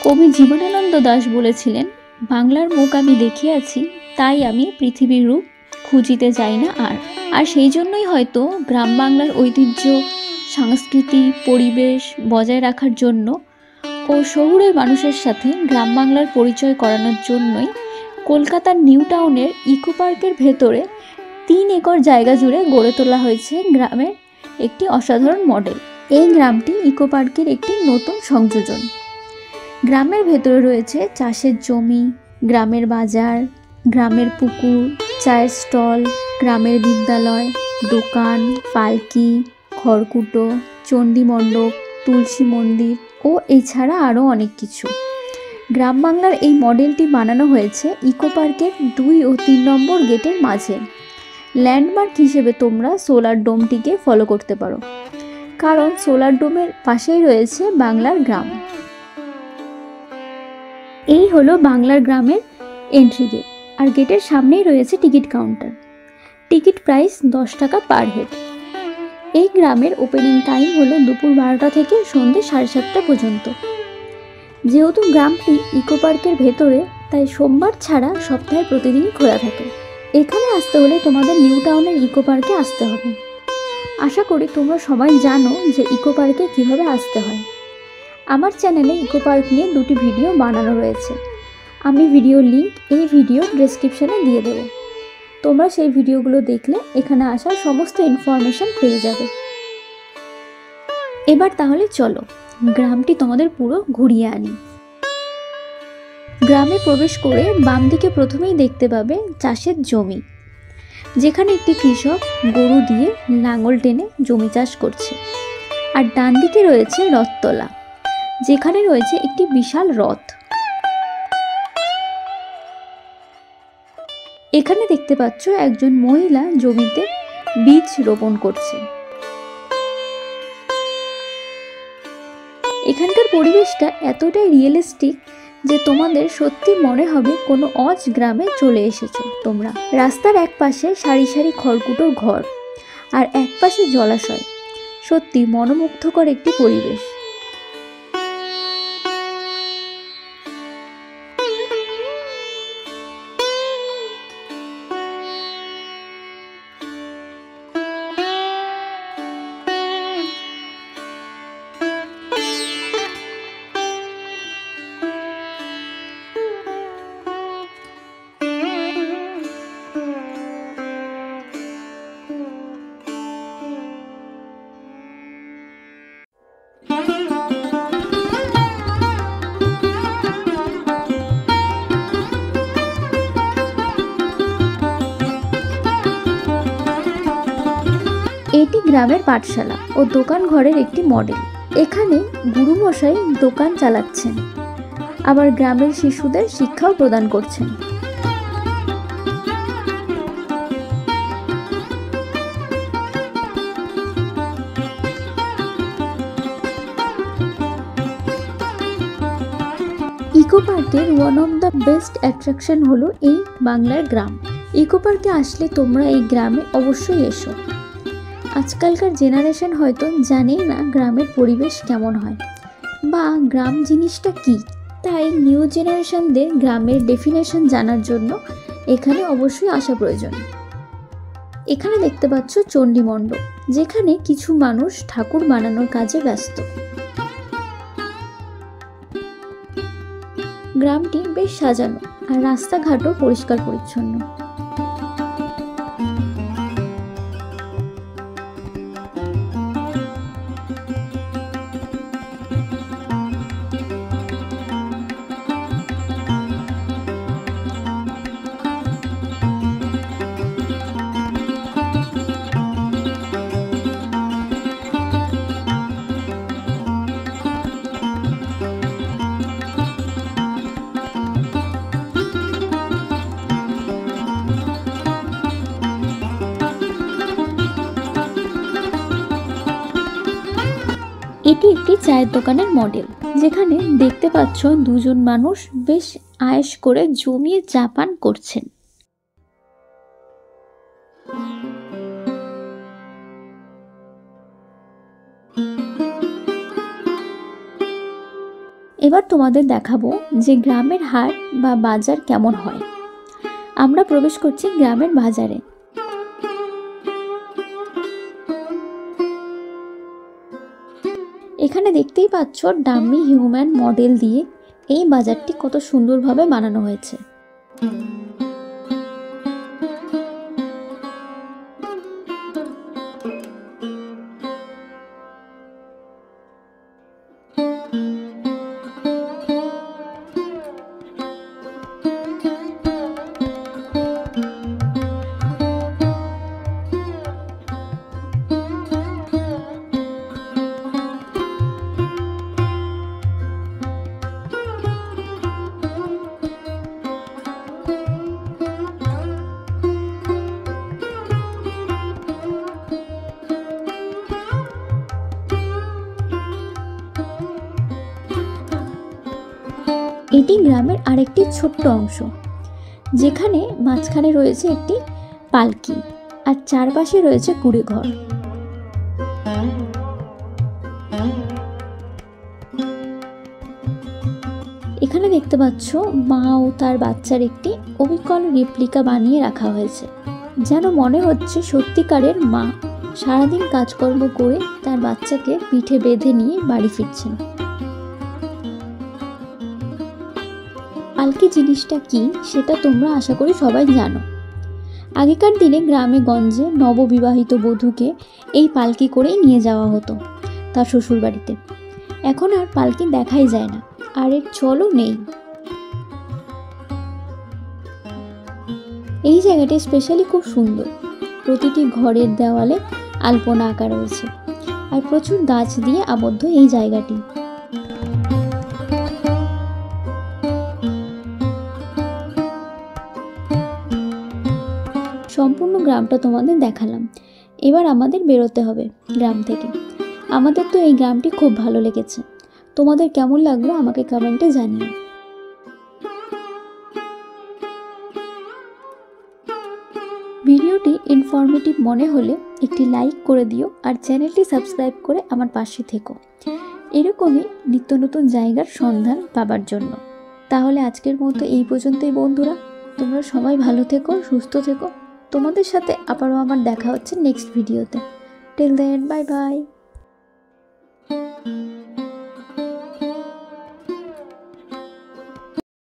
কবি জীবনানন্দ দাশ বলেছিলেন, বাংলার মুখ আমি দেখিয়াছি, তাই আমি পৃথিবীর রূপ খুঁজিতে যাই না আর। আর সেই জন্যই হয়তো গ্রাম বাংলার ঐতিহ্য, সংস্কৃতি, পরিবেশ বজায় রাখার জন্য ও শহুরের মানুষের সাথে গ্রাম বাংলার পরিচয় করানোর জন্যই কলকাতার নিউ টাউনের ইকো পার্কের ভেতরে 3 একর জায়গা জুড়ে গড়ে তোলা হয়েছে গ্রামের একটি অসাধারণ মডেল। এই গ্রামটি ইকো পার্কের একটি নতুন সংযোজন। গ্রামের ভেতরে রয়েছে চাষের জমি, গ্রামের বাজার, গ্রামের পুকুর, চায়ের স্টল, গ্রামের বিদ্যালয়, দোকান, পালকি, খড়কুটো, চণ্ডী মণ্ডপ, তুলসী মন্দির ও এছাড়া আরও অনেক কিছু। গ্রাম বাংলার এই মডেলটি বানানো হয়েছে ইকো পার্কের 2 ও 3 নম্বর গেটের মাঝে। ল্যান্ডমার্ক হিসেবে তোমরা সোলার ডোমটিকে ফলো করতে পারো, কারণ সোলার ডোমের পাশেই রয়েছে বাংলার গ্রাম। এই হলো বাংলার গ্রামের এন্ট্রি গেট, আর গেটের সামনেই রয়েছে টিকিট কাউন্টার। টিকিট প্রাইস 10 টাকা পার হেড। এই গ্রামের ওপেনিং টাইম হলো দুপুর 12টা থেকে সন্ধ্যে 7:30 পর্যন্ত। যেহেতু গ্রামটি ইকো পার্কের ভেতরে, তাই সোমবার ছাড়া সপ্তাহে প্রতিদিনই খোলা থাকে। এখানে আসতে হলে তোমাদের নিউ টাউনের ইকো পার্কে আসতে হবে। আশা করি তোমরা সবাই জানো যে ইকো পার্কে কীভাবে আসতে হয়। আমার চ্যানেলে ইকো পার্ক নিয়ে 2টি ভিডিও বানানো রয়েছে। আমি ভিডিও লিঙ্ক এই ভিডিও ডেসক্রিপশানে দিয়ে দেবো। তোমরা সেই ভিডিওগুলো দেখলে এখানে আসার সমস্ত ইনফরমেশান পেয়ে যাবে। এবার তাহলে চলো গ্রামটি তোমাদের পুরো ঘুরিয়ে আনি। গ্রামে প্রবেশ করে বাম দিকে প্রথমেই দেখতে পাবে চাষের জমি, যেখানে একটি কৃষক গরু দিয়ে লাঙল টেনে জমি চাষ করছে। আর ডান দিকে রয়েছে রথতলা, যেখানে রয়েছে একটি বিশাল রথ। এখানে দেখতে পাচ্ছ একজন মহিলা জমিতে বীজ রোপণ করছে। এখানকার পরিবেশটা এতটাই রিয়েলিস্টিক যে তোমাদের সত্যি মনে হবে কোনো অজ গ্রামে চলে এসেছো তোমরা। রাস্তার এক পাশে সারি সারি খড়কুটোর ঘর, আর এক পাশে জলাশয়। সত্যি মনোমুগ্ধকর একটি পরিবেশ। এটি গ্রামের পাঠশালা ও দোকান ঘরের একটি মডেল। এখানে গুরুমশাই দোকান চালাচ্ছেন, আবার গ্রামের শিশুদের শিক্ষাও প্রদান করছেন। ইকো পার্কের one of the best attraction হলো এই বাংলার গ্রাম। ইকো পার্কে আসলে তোমরা এই গ্রামে অবশ্যই এসো। আজকালকার জেনারেশন হয়তো জানেই না গ্রামের পরিবেশ কেমন হয় বা গ্রাম জিনিসটা কি, তাই নিউ জেনারেশনদের গ্রামের ডেফিনেশন জানার জন্য এখানে অবশ্যই আসা প্রয়োজন। এখানে দেখতে পাচ্ছ চণ্ডী মণ্ডপ, যেখানে কিছু মানুষ ঠাকুর বানানোর কাজে ব্যস্ত। গ্রামটি বেশ সাজানো, আর রাস্তাঘাটও পরিষ্কার পরিচ্ছন্ন। এটি একটি চায়ের দোকানের মডেল, যেখানে দেখতে পাচ্ছ দুজন মানুষ বেশ আয়েশ করে জমিয়ে চা পান করছেন। এবার তোমাদের দেখাবো যে গ্রামের হাট বা বাজার কেমন হয়। আমরা প্রবেশ করছি গ্রামের বাজারে। এখানে দেখতেই পাচ্ছ ডাম্মি হিউম্যান মডেল দিয়ে এই বাজারটি কত সুন্দরভাবে বানানো হয়েছে। এটি গ্রামের আরেকটি ছোট্ট অংশ, যেখানে মাঝখানে রয়েছে একটি পালকি আর চারপাশে রয়েছে কুড়ে ঘর। এখানে দেখতে পাচ্ছ মা ও তার বাচ্চার একটি অবিকল রেপ্লিকা বানিয়ে রাখা হয়েছে, যেন মনে হচ্ছে সত্যিকারের মা সারাদিন কাজকর্ম করে তার বাচ্চাকে পিঠে বেঁধে নিয়ে বাড়ি ফিরছেন। পালকি জিনিসটা কি সেটা তোমরা আশা করি সবাই জানো। আগেকার দিনে গ্রামে গঞ্জে নববিবাহিত বধূকে এই পালকি করেই নিয়ে যাওয়া হতো তার শ্বশুর বাড়িতে। এখন আর পালকি দেখাই যায় না, আর এর চলও নেই। এই জায়গাটি স্পেশালি খুব সুন্দর। প্রতিটি ঘরের দেওয়ালে আলপনা আঁকা রয়েছে, আর প্রচুর গাছ দিয়ে আবদ্ধ এই জায়গাটি। সম্পূর্ণ গ্রামটা তোমাদের দেখালাম। এবার আমাদের বেরোতে হবে গ্রাম থেকে। আমাদের তো এই গ্রামটি খুব ভালো লেগেছে। তোমাদের কেমন লাগলো আমাকে কমেন্টে জানিও। ভিডিওটি ইনফরমেটিভ মনে হলে একটি লাইক করে দিও, আর চ্যানেলটি সাবস্ক্রাইব করে আমার পাশে থেকো এরকমই নিত্য নতুন জায়গার সন্ধান পাবার জন্য। তাহলে আজকের মতো এই পর্যন্তই বন্ধুরা। তোমরা সবাই ভালো থেকো, সুস্থ থেকো। তোমাদের সাথে আবারও আমার দেখা হচ্ছে নেক্সট ভিডিওতে। Till then, bye by.